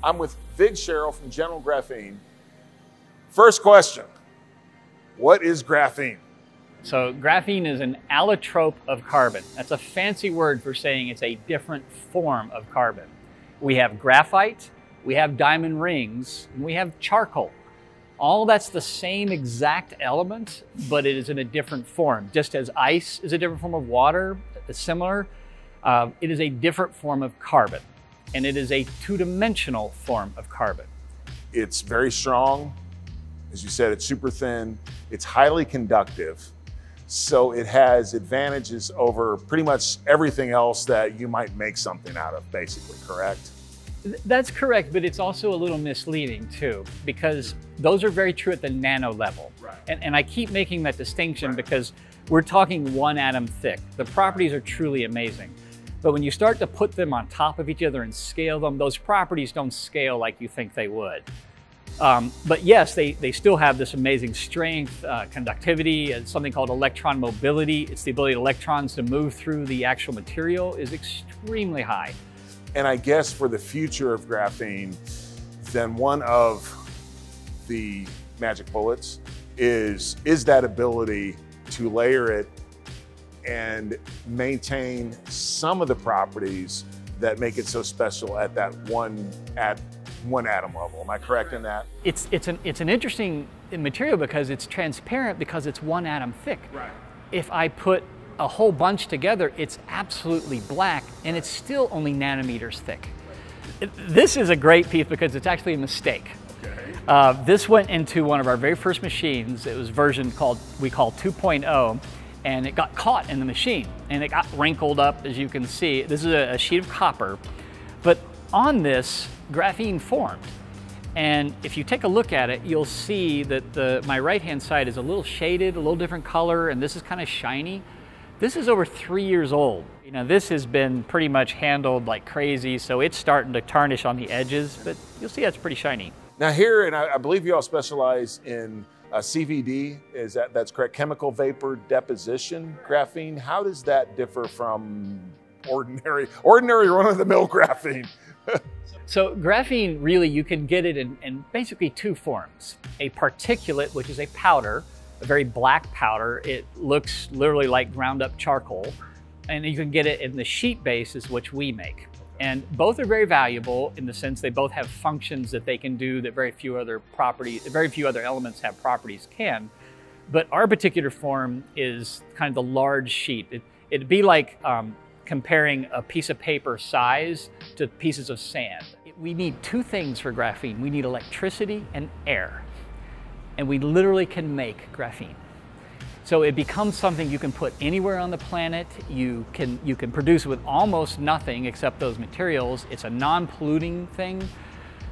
I'm with Vig Sherrill from General Graphene. First question, what is graphene? So graphene is an allotrope of carbon. That's a fancy word for saying it's a different form of carbon. We have graphite, we have diamond rings, and we have charcoal. All that's the same exact element, but it is in a different form. Just as ice is a different form of water, it's similar, it is a different form of carbon. And it is a two-dimensional form of carbon. It's very strong. As you said, it's super thin. It's highly conductive. So it has advantages over pretty much everything else that you might make something out of, basically, correct? That's correct, but it's also a little misleading too, because those are very true at the nano level. Right. And I keep making that distinction because we're talking 1 atom thick. The properties are truly amazing. But when you start to put them on top of each other and scale them, those properties don't scale like you think they would. But yes, they still have this amazing strength, conductivity, and something called electron mobility. It's the ability of electrons to move through the actual material is extremely high. And I guess for the future of graphene, then one of the magic bullets is that ability to layer it and maintain some of the properties that make it so special at that one atom level. Am I correct in that? It's an interesting material because it's transparent because it's 1 atom thick. Right. If I put a whole bunch together, it's absolutely black and it's still only nanometers thick. This is a great piece because it's actually a mistake. Okay. This went into one of our very first machines. It was version we call 2.0. And it got caught in the machine and it got wrinkled up, as you can see. This is a sheet of copper, but on this, graphene formed. And if you take a look at it, you'll see that my right-hand side is a little shaded, a little different color, and this is kind of shiny. This is over 3 years old. You know, this has been pretty much handled like crazy, so it's starting to tarnish on the edges, but you'll see that's pretty shiny. Now here, and I believe you all specialize in CVD, that's correct, chemical vapor deposition graphene. How does that differ from ordinary run-of-the-mill graphene? So graphene, really, you can get it in basically 2 forms. A particulate, which is a powder, a very black powder. It looks literally like ground up charcoal. And you can get it in the sheet basis, which we make. And both are very valuable in the sense they both have functions that they can do that very few other elements have properties can. But our particular form is kind of the large sheet. It'd be like comparing a piece of paper size to pieces of sand. We need 2 things for graphene. We need electricity and air. And we literally can make graphene. So it becomes something you can put anywhere on the planet. You can produce with almost nothing except those materials. It's a non-polluting thing.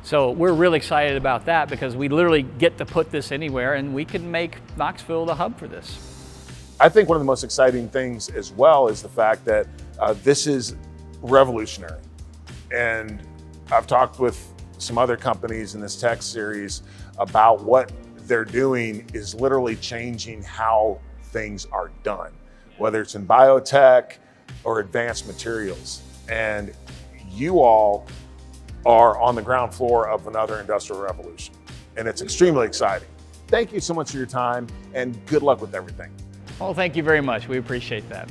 So we're really excited about that because we literally get to put this anywhere and we can make Knoxville the hub for this. I think one of the most exciting things as well is the fact that this is revolutionary. And I've talked with some other companies in this tech series about what they're doing is literally changing how things are done, whether it's in biotech or advanced materials. And you all are on the ground floor of another industrial revolution. And it's extremely exciting. Thank you so much for your time and good luck with everything. Well, thank you very much. We appreciate that.